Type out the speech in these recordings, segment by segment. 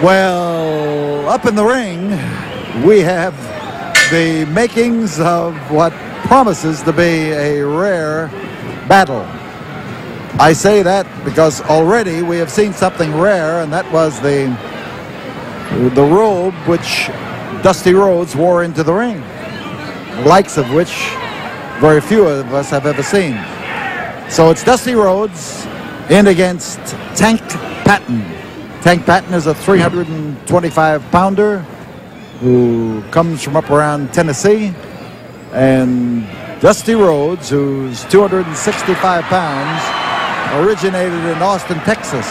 Well, up in the ring, we have the makings of what promises to be a rare battle. I say that because already we have seen something rare, and that was the robe which Dusty Rhodes wore into the ring, the likes of which very few of us have ever seen. So it's Dusty Rhodes in against Tank Patton. Tank Patton is a 325-pounder who comes from up around Tennessee, and Dusty Rhodes, who's 265 pounds, originated in Austin, Texas.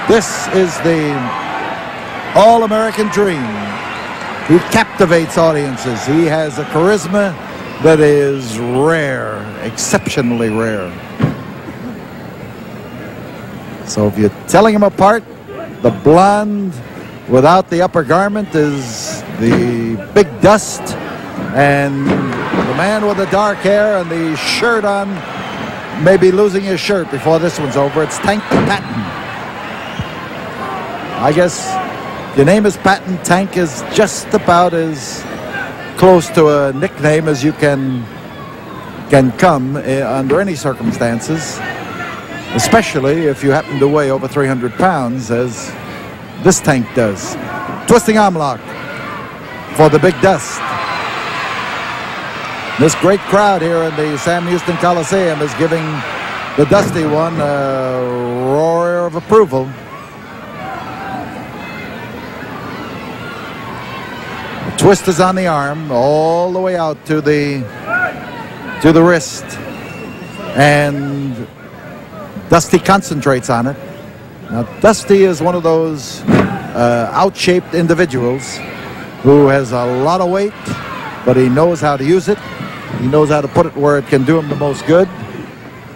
This is the all-American dream. He captivates audiences. He has a charisma that is rare, exceptionally rare. So if you're telling him apart, the blonde without the upper garment is the Big Dust, and the man with the dark hair and the shirt on may be losing his shirt before this one's over. It's Tank Patton. I guess your name is Patton. Tank is just about as close to a nickname as you can come under any circumstances, especially if you happen to weigh over 300 pounds, as this Tank does. Twisting arm lock for the Big Dust. This great crowd here in the Sam Houston Coliseum is giving the Dusty one a roar of approval. The twist is on the arm all the way out to the wrist, and Dusty concentrates on it. Now, Dusty is one of those out-shaped individuals who has a lot of weight, but he knows how to use it. He knows how to put it where it can do him the most good,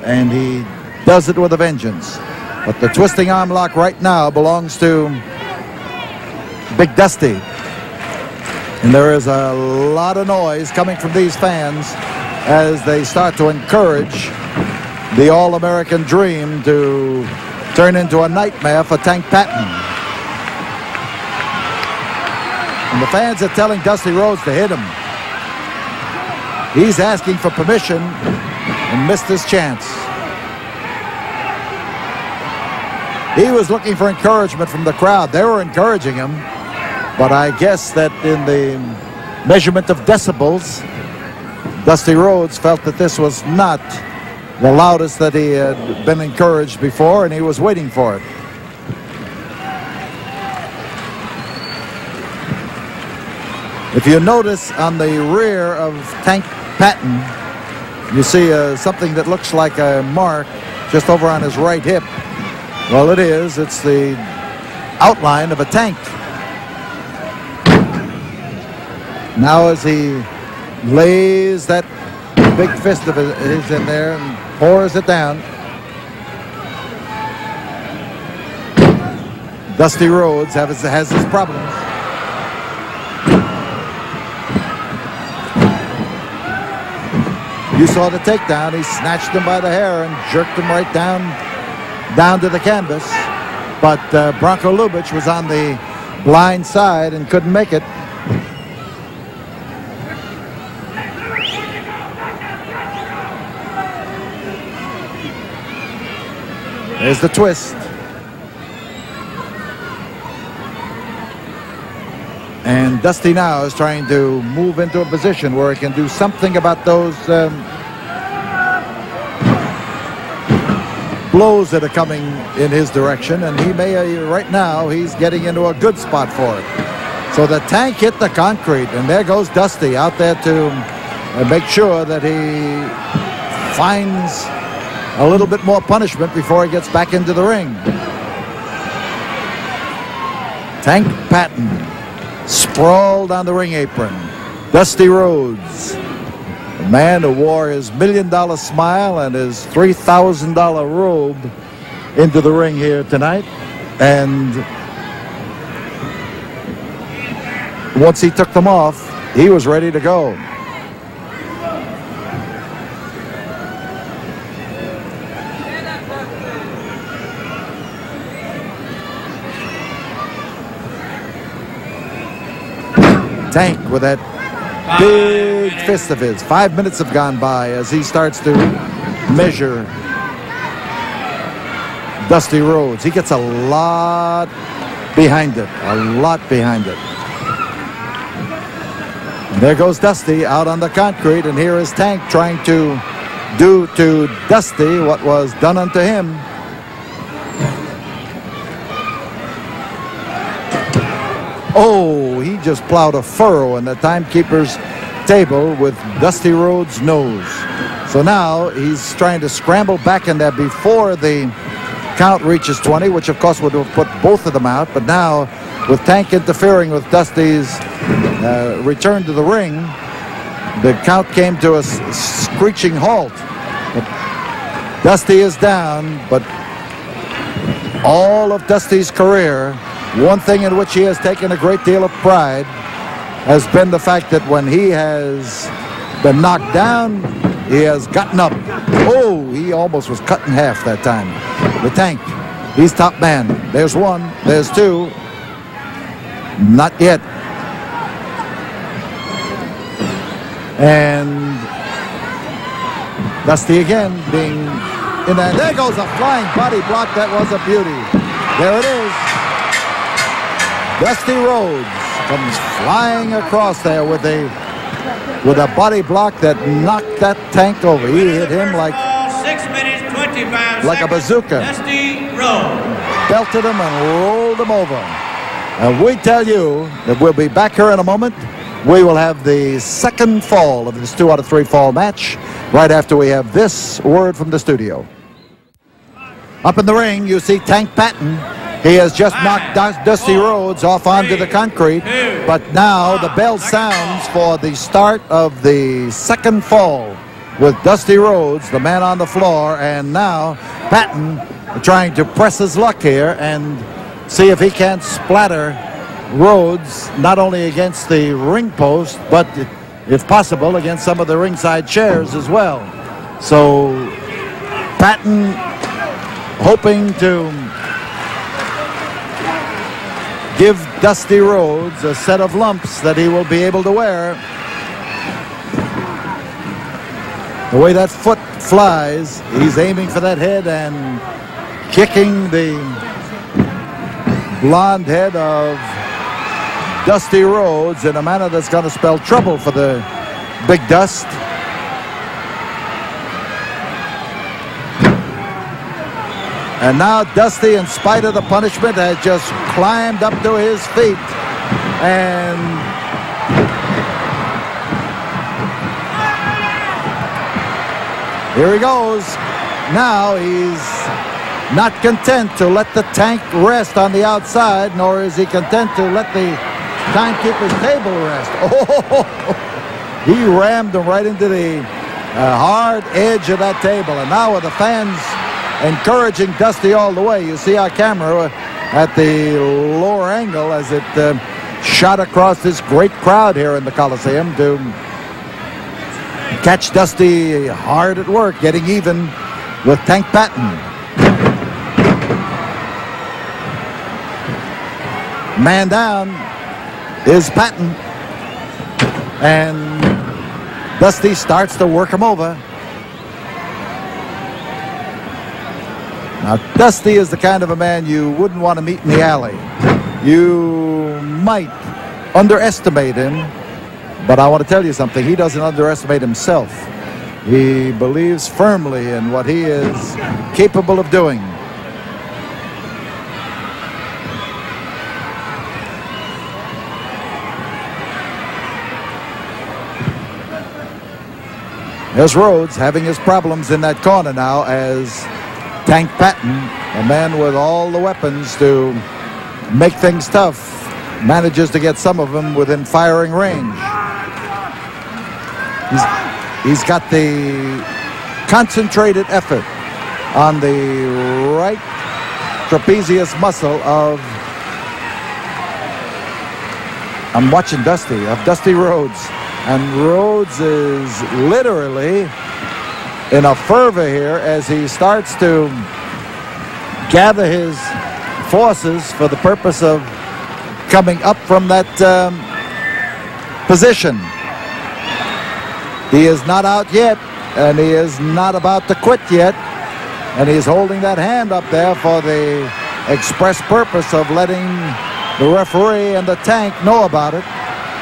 and he does it with a vengeance. But the twisting arm lock right now belongs to Big Dusty. And there is a lot of noise coming from these fans as they start to encourage the All-American dream to turn into a nightmare for Tank Patton. And the fans are telling Dusty Rhodes to hit him. He's asking for permission and missed his chance. He was looking for encouragement from the crowd. They were encouraging him, but I guess that in the measurement of decibels, Dusty Rhodes felt that this was not the loudest that he had been encouraged before, and he was waiting for it. If you notice on the rear of Tank Patton, you see something that looks like a mark just over on his right hip. Well, it is. It's the outline of a tank. Now as he lays that big fist of his in there and pours it down, Dusty Rhodes has his problems. You saw the takedown. He snatched him by the hair and jerked him right down to the canvas. But Bronco Lubitsch was on the blind side and couldn't make it. There's the twist. And Dusty now is trying to move into a position where he can do something about those blows that are coming in his direction. And he may, right now, he's getting into a good spot for it. So the Tank hit the concrete, and there goes Dusty out there to make sure that he finds a little bit more punishment before he gets back into the ring. Tank Patton sprawled on the ring apron. Dusty Rhodes, the man who wore his $1 million smile and his $3,000 robe into the ring here tonight. And once he took them off, he was ready to go. Tank with that big fist of his. 5 minutes have gone by as he starts to measure Dusty Rhodes. He gets a lot behind it, a lot behind it. And there goes Dusty out on the concrete, and here is Tank trying to do to Dusty what was done unto him. Oh, he just plowed a furrow in the timekeeper's table with Dusty Rhodes' nose. So now he's trying to scramble back in there before the count reaches 20, which of course would have put both of them out. But now, with Tank interfering with Dusty's return to the ring, the count came to a screeching halt. But Dusty is down, but all of Dusty's career, one thing in which he has taken a great deal of pride has been the fact that when he has been knocked down, he has gotten up. Oh, he almost was cut in half that time. The Tank, he's top man. There's one, there's two. Not yet. And Dusty again being in there. There goes a flying body block. That was a beauty. There it is. Dusty Rhodes comes flying across there with a body block that knocked that Tank over. He hit him like 6 minutes 25 a bazooka. Dusty Rhodes Belted him and rolled him over. And we tell you that we'll be back here in a moment. We will have the second fall of this 2 out of 3 fall match right after we have this word from the studio. Up in the ring, you see Tank Patton. He has just knocked Dusty Rhodes off onto the concrete, but now the bell sounds for the start of the second fall with Dusty Rhodes, the man on the floor, and now Patton trying to press his luck here and see if he can't splatter Rhodes not only against the ring post, but if possible against some of the ringside chairs as well. So Patton hoping to give Dusty Rhodes a set of lumps that he will be able to wear. The way that foot flies, he's aiming for that head and kicking the blonde head of Dusty Rhodes in a manner that's going to spell trouble for the Big Dust. And now Dusty, in spite of the punishment, has just climbed up to his feet. And here he goes. Now he's not content to let the Tank rest on the outside, nor is he content to let the timekeeper's table rest. Oh, he rammed him right into the hard edge of that table. And now with the fans encouraging Dusty all the way, you see our camera at the lower angle as it shot across this great crowd here in the Coliseum to catch Dusty hard at work, getting even with Tank Patton. Man down is Patton, and Dusty starts to work him over. Now, Dusty is the kind of a man you wouldn't want to meet in the alley. You might underestimate him, but I want to tell you something. He doesn't underestimate himself. He believes firmly in what he is capable of doing. There's Rhodes having his problems in that corner now as Tank Patton, a man with all the weapons to make things tough, manages to get some of them within firing range. He's got the concentrated effort on the right trapezius muscle of, I'm watching Dusty, of Dusty Rhodes. And Rhodes is literally in a fervor here as he starts to gather his forces for the purpose of coming up from that position. He is not out yet, and he is not about to quit yet. And he's holding that hand up there for the express purpose of letting the referee and the tank know about it.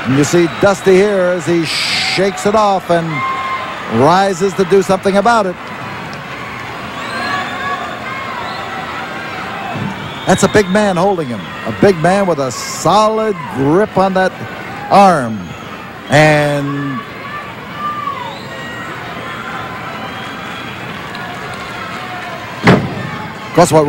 And you see Dusty here as he shakes it off and rises to do something about it. That's a big man holding him. A big man with a solid grip on that arm. And of course, what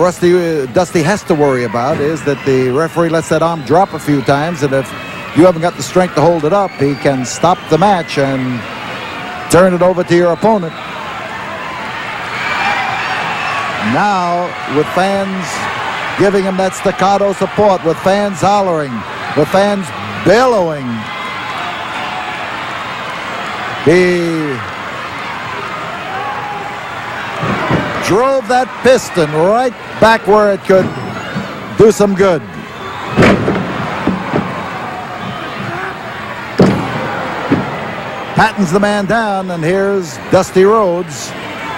Dusty has to worry about is that the referee lets that arm drop a few times, and if you haven't got the strength to hold it up, he can stop the match and turn it over to your opponent. Now, with fans giving him that staccato support, with fans hollering, with fans bellowing, he drove that piston right back where it could do some good. Patton's the man down, and here's Dusty Rhodes,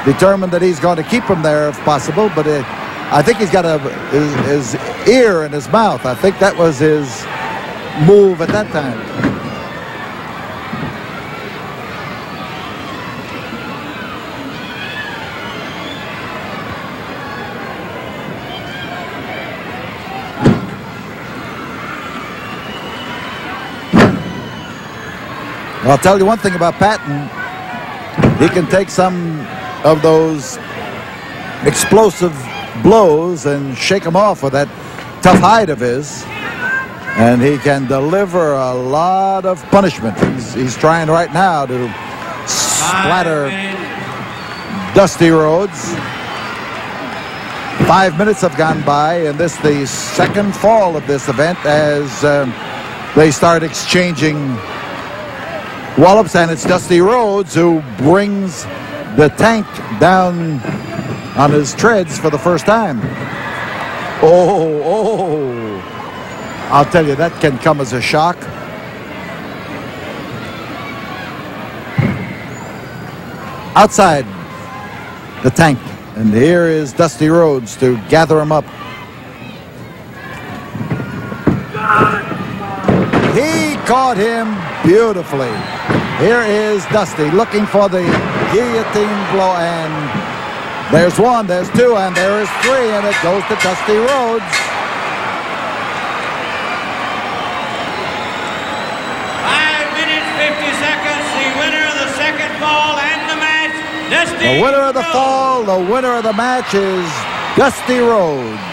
determined that he's going to keep him there if possible, but I think he's got his ear in his mouth. I think that was his move at that time. I'll tell you one thing about Patton. He can take some of those explosive blows and shake them off with that tough hide of his. And he can deliver a lot of punishment. He's trying right now to splatter Dusty Rhodes. 5 minutes have gone by, and this the second fall of this event as they start exchanging wallops, and it's Dusty Rhodes who brings the tank down on his treads for the first time. Oh, I'll tell you, that can come as a shock. Outside the tank, and here is Dusty Rhodes to gather him up. He caught him beautifully. Here is Dusty looking for the guillotine blow, and there's one, there's two, and there is three, and it goes to Dusty Rhodes. 5 minutes, 50 seconds, the winner of the second fall and the match, Dusty The winner of the Rhodes. fall, the winner of the match is Dusty Rhodes.